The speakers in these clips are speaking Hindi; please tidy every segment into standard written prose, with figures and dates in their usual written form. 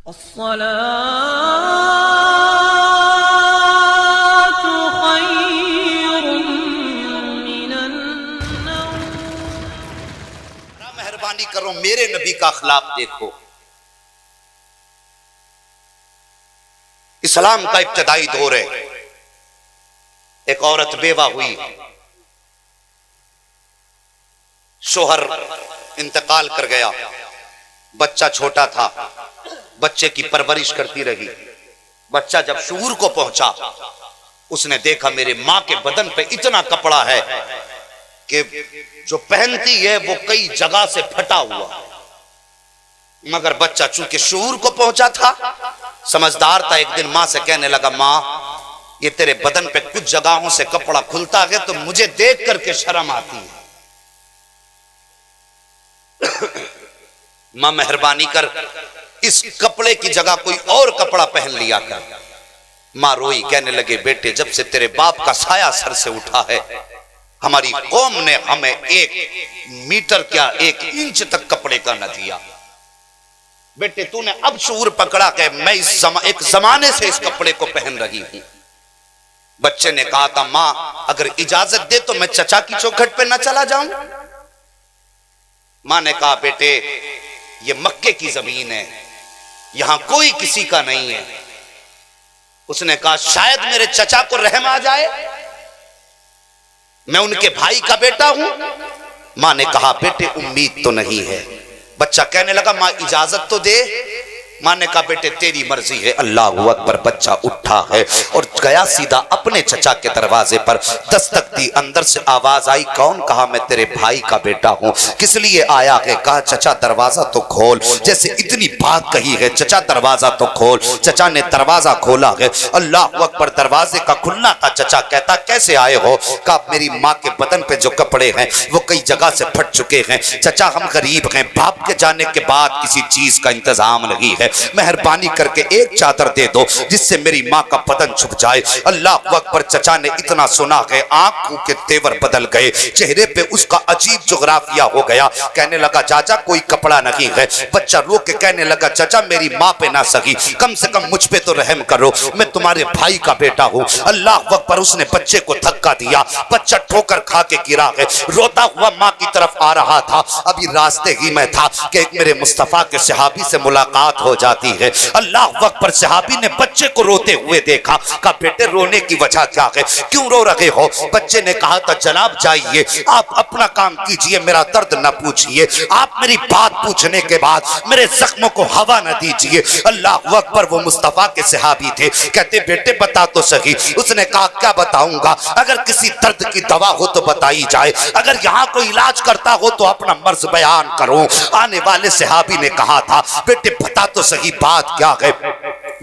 अस्सलातु खैरुम मिनन नौम। मेहरबानी करो मेरे नबी का अखलाक देखो। इस्लाम का इब्तदाई दौर है। एक औरत बेवा हुई, शोहर इंतकाल कर गया, बच्चा छोटा था, बच्चे की परवरिश करती रही। बच्चा जब शूर को पहुंचा, उसने देखा मेरे मां के बदन पे इतना कपड़ा है कि जो पहनती है वो कई जगह से फटा हुआ। मगर बच्चा चूंकि शूर को पहुंचा था, समझदार था, एक दिन मां से कहने लगा, मां ये तेरे बदन पे कुछ जगहों से कपड़ा खुलता है तो मुझे देख करके शर्म आती है। मां मेहरबानी कर इस कपड़े की जगह कोई और कपड़ा पहन लिया कर। मां रोई, कहने लगे, बेटे जब से तेरे बाप का साया सर से उठा है, हमारी कौम ने हमें 1 मीटर क्या 1 इंच तक कपड़े का न दिया। बेटे तूने अब शऊर पकड़ा कि मैं एक जमाने से इस कपड़े को पहन रही हूं। बच्चे ने कहा था, मां अगर इजाजत दे तो मैं चचा की चौखट पे न चला जाऊं। मां ने कहा, बेटे ये मक्के की जमीन है, यहां कोई किसी का नहीं है। उसने कहा, शायद मेरे चचा को रहम आ जाए, मैं उनके भाई का बेटा हूं। मां ने कहा, बेटे उम्मीद तो नहीं है। बच्चा कहने लगा, मां इजाजत तो दे। मां ने कहा, बेटे तेरी मर्जी है। अल्लाह अकबर। बच्चा उठा है और गया सीधा अपने चचा के दरवाजे पर, दस्तक दी, अंदर से आवाज आई, कौन? कहा, मैं तेरे भाई का बेटा हूं। किस लिए आया है? कहा, चचा दरवाजा तो खोल। जैसे इतनी बात कही है, चचा दरवाजा तो खोल। चचा ने दरवाजा खोला है। अल्लाह अकबर। दरवाजे का खुलना था। चचा कहता, कैसे आए हो? कहा, मेरी माँ के बदन पे जो कपड़े हैं वो कई जगह से फट चुके हैं। चचा हम गरीब हैं, बाप के जाने के बाद किसी चीज का इंतजाम नहीं है, मेहरबानी करके एक चादर दे दो जिससे मेरी माँ का बदन छुप जाए। अल्लाह अकबर। चचा ने इतना सुना है, आंखों के तेवर बदल गए, चेहरे पे उसका अजीब जोग्राफिया हो गया। कहने लगा, चाचा कोई कपड़ा नहीं है। बच्चा रो के कहने लगा, चाचा मेरी माँ पे ना सकी, कम से कम मुझ पे तो रहम करो, मैं तुम्हारे भाई का बेटा हूँ। अल्लाह अकबर। उसने बच्चे को धक्का दिया, बच्चा ठोकर खा के गिरा है, रोता हुआ माँ की तरफ आ रहा था। अभी रास्ते ही में था कि मेरे मुस्तफा के सहाबी से मुलाकात हो जाती है। अल्लाह अकबर। सहाबी ने बच्चे को रोते हुए देखा। कहा, बेटे रोने की वजह क्या है, क्यों रो रहे हो? बच्चे ने कहा था, जनाब जाइए, आप अपना काम कीजिए, मेरा दर्द न पूछिए, आप मेरी बात पूछने के बाद मेरे जख्मों को हवा न दीजिए। अल्लाह अकबर। वो मुस्तफा के सहाबी थे। कहते, बेटे बता तो सही। उसने कहा, क्या बताऊंगा, अगर किसी दर्द की दवा हो तो बताई जाए, अगर यहाँ कोई इलाज करता हो तो अपना मर्ज बयान करो। आने वाले सहाबी ने कहा था, बेटे बता तो सही बात क्या है?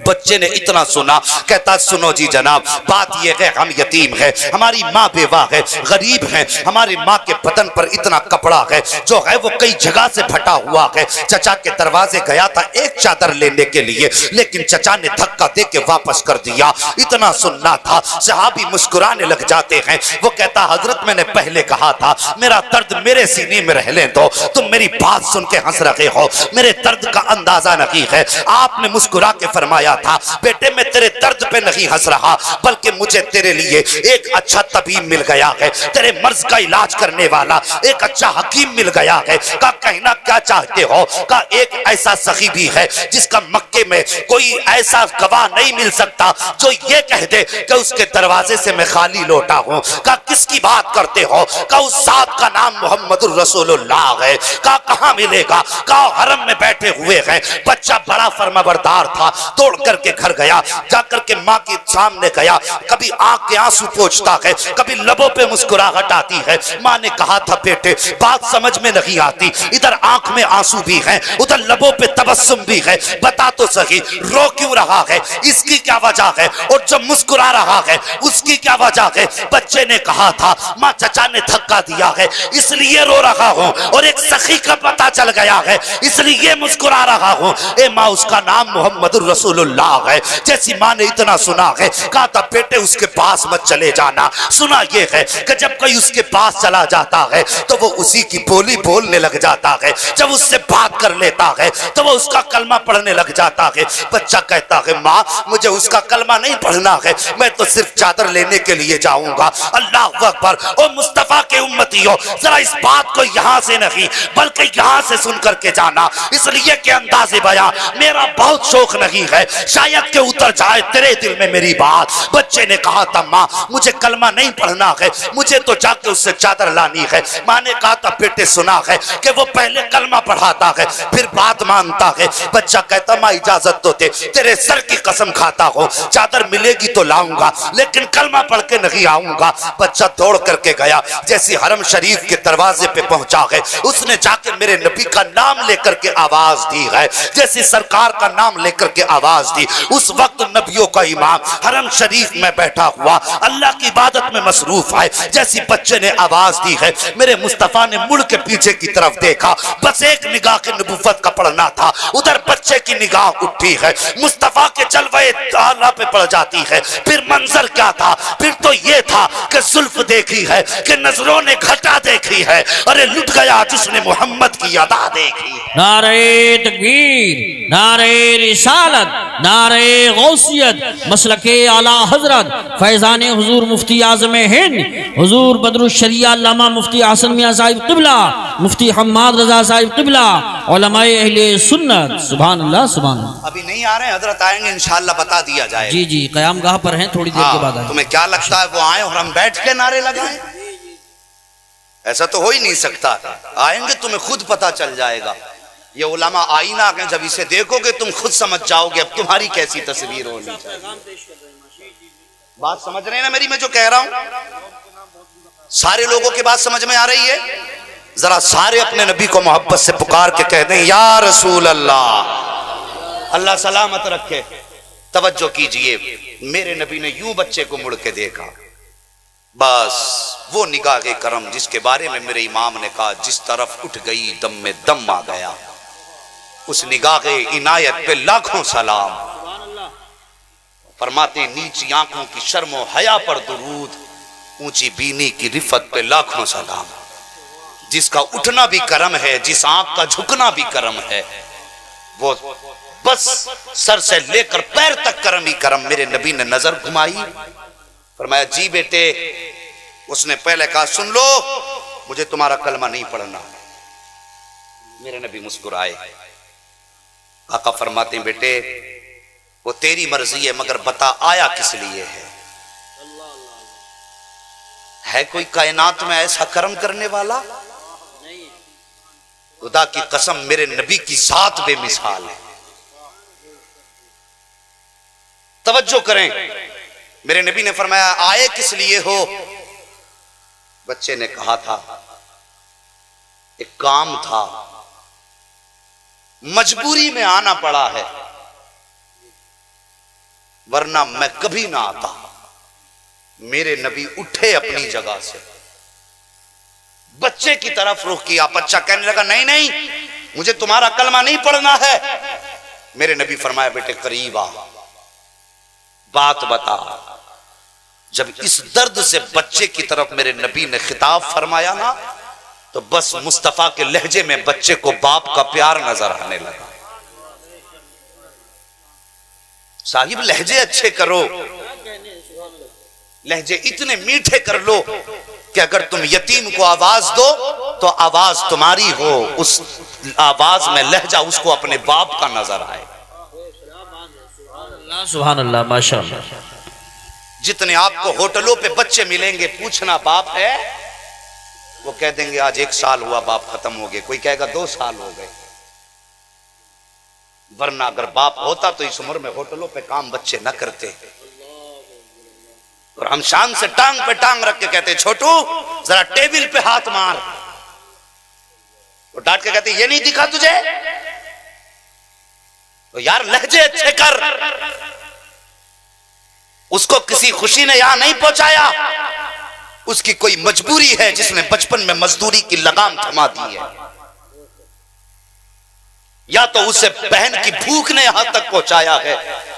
बच्चे ने इतना सुना, कहता, सुनो जी जनाब, बात यह है, हम यतीम है, हमारी माँ बेवा है, गरीब है, हमारी माँ के बदन पर इतना कपड़ा है जो है वो कई जगह से फटा हुआ है। चचा के दरवाजे गया था एक चादर लेने के लिए, लेकिन चचा ने धक्का दे के वापस कर दिया। इतना सुनना था, सहाबी मुस्कुराने लग जाते हैं। वो कहता, हजरत मैंने पहले कहा था मेरा दर्द मेरे सीने में रहने दो, तुम मेरी बात सुन के हंस रहे हो, मेरे दर्द का अंदाजा नहीं है। आपने मुस्कुरा के फरमाया था, बेटे मैं तेरे दर्द पे नहीं हंस रहा, बल्कि मुझे तेरे लिए एक अच्छा तबीब मिल गया है, तेरे मर्ज का इलाज करने वाला एक अच्छा हकीम मिल गया है। का कहना क्या चाहते हो? का एक ऐसा सखी भी है जिसका मक्के में कोई ऐसा गवाह नहीं मिल सकता जो ये कह दे कि उसके दरवाजे से मैं खाली लौटा हूँ। का किसकी बात करते हो? का उस जात का नाम मोहम्मदुर रसूलुल्लाह है। का कहाँ मिलेगा? का हरम में बैठे हुए हैं। बच्चा बड़ा फरमाबरदार था, दौड़ करके घर गया, जाकर के माँ के सामने गया, कभी आंख के आंसू पोंछता है, कभी लबों पे मुस्कुराहट आती है। माँ ने कहा था, बेटे बात समझ में नहीं आती, इधर आंख में आंसू भी है, उधर लबों पे तबस्सुम भी है, बता तो सही रो क्यों रहा है, इसकी क्या वजह है, और जब मुस्कुरा रहा है उसकी क्या वजह है? बच्चे ने कहा था, माँ चचा ने धक्का दिया है इसलिए रो रहा हूँ, और एक सखी का पता चल गया है इसलिए मुस्कुरा रहा हूँ। ए माँ, उसका नाम मोहम्मदुर रसूलुल्लाह रसूलुल्लाह है। जैसी माँ ने इतना सुना है, कहा था बेटे उसके पास मत चले जाना। सुना ये है कि जब कोई उसके पास चला जाता है तो वो उसी की बोली बोलने लग जाता है, जब उससे बात कर लेता है तो वो उसका कलमा पढ़ने लग जाता है। बच्चा कहता है माँ मुझे उसका कलमा नहीं पढ़ना है, मैं तो सिर्फ चादर लेने के लिए जाऊंगा। अल्लाह अकबर। ओ मुस्तफा के उम्मतियों, जरा इस बात को यहाँ से नहीं बल्कि यहाँ से सुन करके जाना, इसलिए कि अंदाज़े बयां मेरा बहुत शौक नहीं है, शायद के उतर जाए तेरे दिल में मेरी बात। बच्चे ने कहा था माँ मुझे कलमा नहीं पढ़ना है, मुझे तो जाके उससे चादर लानी है। माँ ने कहा था बेटे सुना है कि वो पहले कलमा पढ़ाता है फिर बात मानता है। बच्चा कहता माँ इजाजत तो दे, तेरे सर की कसम खाता हो चादर मिलेगी तो लाऊंगा लेकिन कलमा पढ़ के नहीं आऊंगा। बच्चा दौड़ करके गया, जैसे हरम शरीफ के दरवाजे पे पहुंचा है उसने जाके मेरे नबी का नाम लेकर के आवाज दी है, जैसे सरकार का नाम लेकर के आवाज दी। उस वक्त नबियों का इमाम हरम शरीफ में बैठा हुआ अल्लाह की इबादत में मसरूफ है। जैसी बच्चे ने आवाज दी है मेरे मुस्तफा ने मुड़ के पीछे की तरफ देखा, बस एक निगाह के नबूवत का पढ़ना था, उधर बच्चे की निगाह उठी है, मुस्तफा के जलवे आला पे पड़ जाती है। फिर मंजर क्या था, फिर तो ये था कि जुल्फ देखी है कि नजरों ने घटा देखी है, अरे लुट गया जिसने मोहम्मद की अदा देखी। नारे तकबीर, नारे रिसालत, नारे गौसियत, मसलके आला हजरत फैजान हुजूर मुफ्ती आज़म हिंद हुजूर बदरुश शरिया अल्लामा मुफ्ती हसन मियां साहिब क़िबला, मुफ्ती हम्माद रजा साहिब क़िबला, उलमाए अहले सुन्नत। सुभान अल्लाह सुभान अल्लाह। अभी नहीं आ रहे हैं, हजरत आएंगे इंशाअल्लाह बता दिया जाएगा। जी जी क़याम गाह पर हैं, थोड़ी देर के बाद आए। तुम्हें क्या लगता है वो आए और हम बैठ के नारे लगाएं? ऐसा तो हो ही नहीं सकता। आएंगे तुम्हें खुद पता चल जाएगा। ये उलमा आईना है, जब इसे देखोगे तुम खुद समझ जाओगे अब तुम्हारी कैसी तस्वीर होनी चाहिए। बात समझ रहे हैं ना मेरी, मैं जो कह रहा हूं सारे लोगों की बात समझ में आ रही है? जरा सारे अपने नबी को मोहब्बत से पुकार के कह दें या रसूल अल्लाह। अल्लाह सलामत रखे। तवज्जो कीजिए, मेरे नबी ने यूं बच्चे को मुड़ के देखा, बस वो निगाह करम जिसके बारे में मेरे इमाम ने कहा जिस तरफ उठ गई दम में दम आ गया, उस निगाह इनायत पे लाखों सलाम। फरमाते नीची आंखों की शर्मो हया पर दुरूद, ऊंची बीनी की रिफत पे लाखों सलाम। जिसका उठना भी करम है, जिस आंख का झुकना भी करम है, वो बस सर से लेकर पैर तक करम ही करम। मेरे नबी ने नजर घुमाई, फरमाया जी बेटे। उसने पहले कहा सुन लो मुझे तुम्हारा कलमा नहीं पढ़ना। मेरे नबी मुस्कुराए। आका फरमाते हैं बेटे वो तेरी मर्जी है, मगर बता आया किस लिए है कोई कायनात में ऐसा कर्म करने वाला? खुदा की कसम मेरे नबी की जात बेमिसाल है। तवज्जो करें, मेरे नबी ने फरमाया आए किस लिए हो? बच्चे ने कहा था एक काम था, मजबूरी में आना पड़ा है, वरना मैं कभी ना आता। मेरे नबी उठे अपनी जगह से, बच्चे की तरफ रुख किया। बच्चा कहने लगा नहीं नहीं मुझे तुम्हारा कलमा नहीं पढ़ना है। मेरे नबी फरमाया बेटे करीब आ, बात बता। जब इस दर्द से बच्चे की तरफ मेरे नबी ने खिताब फरमाया ना, तो बस मुस्तफा के लहजे में बच्चे को बाप का प्यार नजर आने लगा। साहिब लहजे अच्छे करो, लहजे इतने मीठे कर लो कि अगर तुम यतीम को आवाज दो तो आवाज तुम्हारी हो, उस आवाज में लहजा उसको अपने बाप का नजर आए। सुभान अल्लाह माशाअल्लाह। जितने आपको होटलों पे बच्चे मिलेंगे, पूछना बाप है, वो कह देंगे आज 1 साल हुआ बाप खत्म हो गए, कोई कहेगा 2 साल हो गए। वरना अगर बाप होता तो इस उम्र में होटलों पे काम बच्चे न करते। और हम शान से टांग पे टांग रख के कहते छोटू जरा टेबल पे हाथ मार, वो डांट के कहते ये नहीं दिखा तुझे? तो यार लहजे अच्छे कर। उसको किसी खुशी ने यहां नहीं पहुंचाया, उसकी कोई मजबूरी है जिसने बचपन में मजदूरी की लगाम थमा दी है, या तो उसे बहन की भूख ने यहां तक पहुंचाया है,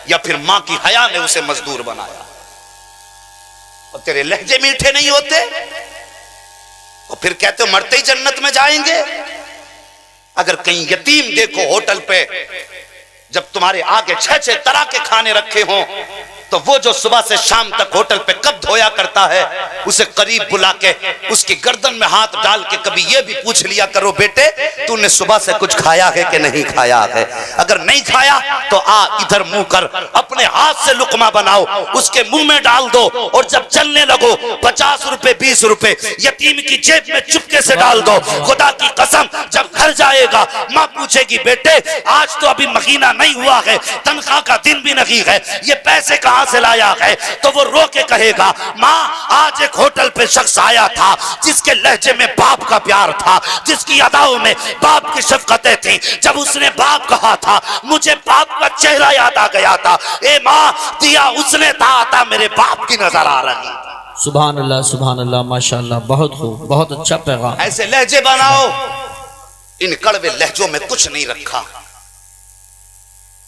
या फिर मां की हया ने उसे मजदूर बनाया? और तेरे लहजे मीठे नहीं होते और फिर कहते हो मरते ही जन्नत में जाएंगे। अगर कहीं यतीम देखो होटल पे, जब तुम्हारे आगे 6-6 तरह के खाने रखे हों, तो वो जो सुबह से शाम तक होटल पे कब धोया करता है, उसे करीब बुला के उसकी गर्दन में हाथ डाल के कभी ये भी पूछ लिया करो, बेटे तूने सुबह से कुछ खाया है कि नहीं खाया है? अगर नहीं खाया तो आ इधर मुंह कर, अपने हाथ से लुकमा बनाओ, उसके मुंह में डाल दो, और जब चलने लगो 50 रुपए 20 रुपए यतीम की जेब में चुपके से डाल दो। खुदा की कसम, जब घर जाएगा माँ पूछेगी बेटे आज तो अभी महीना नहीं हुआ है, तनख्वाह का दिन भी नहीं है, ये पैसे कहां से लाया है? तो वो रो के कहेगा माँ आज एक होटल पे शख्स आया था जिसके लहजे में बाप का प्यार था, जिसकी अदाओं में बाप की शफकतें थी। जब उसने बाप कहा था मुझे बाप का चेहरा याद आ गया था। ए माँ दिया उसने था मेरे बाप की नजर आ रही। सुभान अल्लाह माशाअल्लाह, बहुत खूब, बहुत अच्छा पैगाम। ऐसे लहजे बनाओ। इन कड़वे लहजों में कुछ नहीं रखा।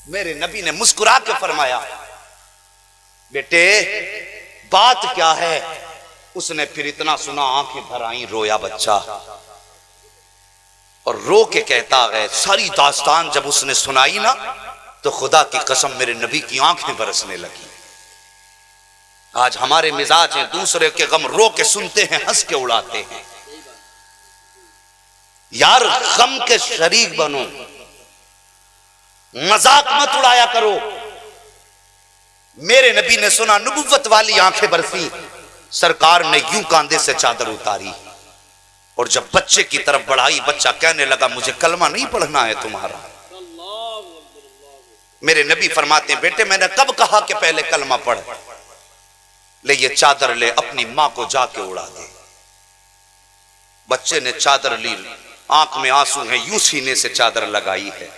मेरे नबी ने मुस्कुरा के फरमाया बेटे बात क्या है? उसने फिर इतना सुना, आंखें भर आई, रोया बच्चा, और रो के कहता है सारी दास्तान जब उसने सुनाई ना, तो खुदा की कसम मेरे नबी की आंखें बरसने लगी। आज हमारे मिजाज हैं दूसरे के गम रो के सुनते हैं, हंस के उड़ाते हैं। यार गम के शरीक बनो, मजाक मत उड़ाया करो। मेरे नबी ने सुना, नबुव्वत वाली आंखें बरसी, सरकार ने यूं कांधे से चादर उतारी और जब बच्चे की तरफ बढ़ाई, बच्चा कहने लगा मुझे कलमा नहीं पढ़ना है तुम्हारा। मेरे नबी फरमाते हैं बेटे मैंने कब कहा कि पहले कलमा पढ़? ले ये चादर ले, अपनी मां को जाके उड़ा दे। बच्चे ने चादर ली, आंख में आंसू हैं, यूं सीने से चादर लगाई है,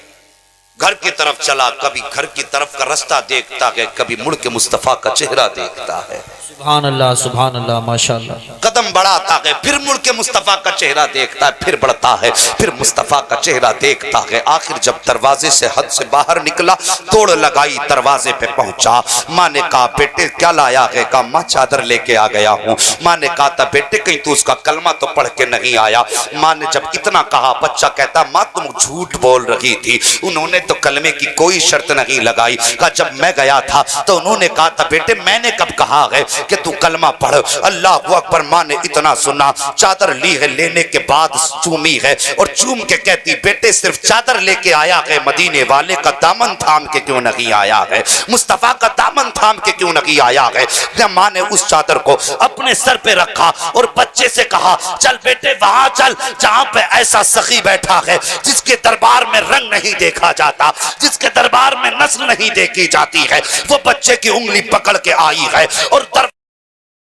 घर की तरफ चला, कभी घर की तरफ का रास्ता देखता है, कभी मुड़ के मुस्तफा का चेहरा देखता है। सुभान अल्लाह माशाअल्लाह। कदम बढ़ाता है, फिर मुड़ के मुस्तफा का चेहरा देखता है, फिर बढ़ता है, फिर मुस्तफा का चेहरा देखता है। आखिर जब दरवाजे से हद से बाहर निकला, तोड़ लगाई, दरवाजे पे पहुंचा। माँ ने कहा बेटे क्या लाया है? कहा माँ चादर लेके आ गया हूँ। माँ ने कहा था बेटे कहीं तू उसका कलमा तो पढ़ के नहीं आया? माँ ने जब इतना कहा, बच्चा कहता माँ तुम झूठ बोल रही थी, उन्होंने तो कलमे की कोई शर्त नहीं लगाई। कहा जब मैं गया था तो उन्होंने कहा था बेटे मैंने कब कहा है कि तू कलमा पढ़? अल्लाह अकबर। माँ ने इतना सुना, चादर ली है, लेने के बाद चूमी है और चूम के कहती बेटे सिर्फ चादर लेके आया है, मदीने वाले का दामन थाम के क्यों नहीं आया है? मुस्तफा का दामन थाम के क्यों नहीं आया है? माँ ने उस चादर को अपने सर पे रखा और बच्चे से कहा चल बेटे वहां चल जहां पे ऐसा सखी बैठा है जिसके दरबार में रंग नहीं देखा जाता, जिसके दरबार में नस्ल नहीं देखी जाती है। वो बच्चे की उंगली पकड़ के आई है और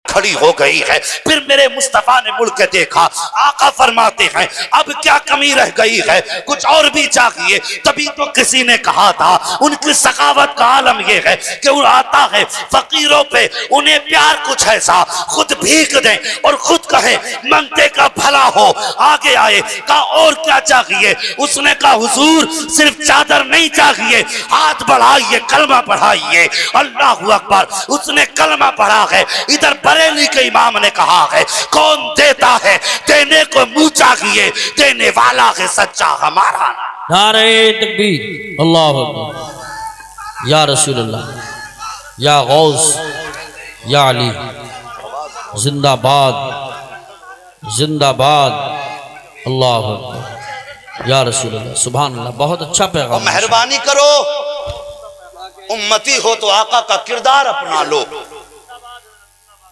खड़ी हो गई है। फिर मेरे मुस्तफा ने मुड़ के देखा, आका फरमाते हैं अब क्या कमी रह गई है, कुछ और भी चाहिए। तभी तो किसी ने कहा था उनकी सखावत का आलम यह है कि वो आता है फकीरों पे, उन्हें प्यार कुछ ऐसा खुद भीख दें और खुद कहे मंगते का भला हो, आगे आए। कहा और क्या चाहिए? उसने कहा हुजूर सिर्फ चादर नहीं चाहिए, हाथ बढ़ाइए, कलमा पढ़ाइए। अल्लाहू अकबर। उसने कलमा पढ़ा है। इधर बरेली के इमाम ने कहा है कौन देता है देने को मुंह चाहिए, देने वाला है सच्चा हमारा। नारे तकबीर, अल्लाह अकबर, या रसूल अल्लाह, या गौस, या अली, जिंदाबाद जिंदाबाद, अल्लाह अकबर, या रसूल अल्लाह, सुभान अल्लाह। बहुत अच्छा पैगाम। मेहरबानी करो, उम्मती हो तो आका का किरदार अपना लो।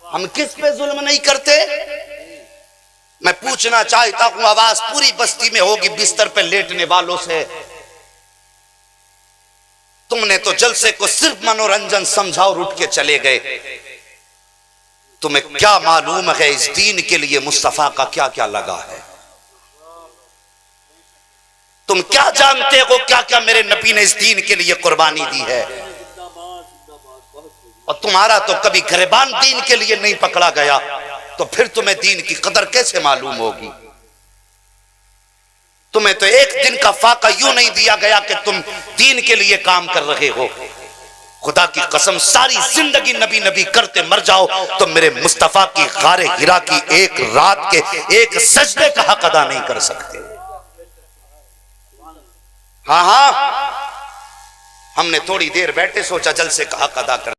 हम किस पे जुल्म नहीं करते? मैं पूछना चाहता हूं, आवाज पूरी बस्ती में होगी बिस्तर पे लेटने वालों से, तुमने तो जलसे को सिर्फ मनोरंजन समझा और उठ के चले गए। तुम्हें क्या मालूम है इस दीन के लिए मुस्तफा का क्या क्या लगा है? तुम क्या जानते हो क्या क्या मेरे नबी ने इस दीन के लिए कुर्बानी दी है? और तुम्हारा तो कभी गिरबान दीन के लिए नहीं पकड़ा गया, तो फिर तुम्हें दीन की कदर कैसे मालूम होगी? तुम्हें तो एक दिन का फाका यूं नहीं दिया गया कि तुम दीन के लिए काम कर रहे हो। खुदा की कसम सारी जिंदगी नबी नबी करते मर जाओ तो मेरे मुस्तफा की गारे हिरा की एक रात के एक सजदे का हक अदा नहीं कर सकते। हाँ हाँ, हमने थोड़ी देर बैठे सोचा जलसे का हक अदा कर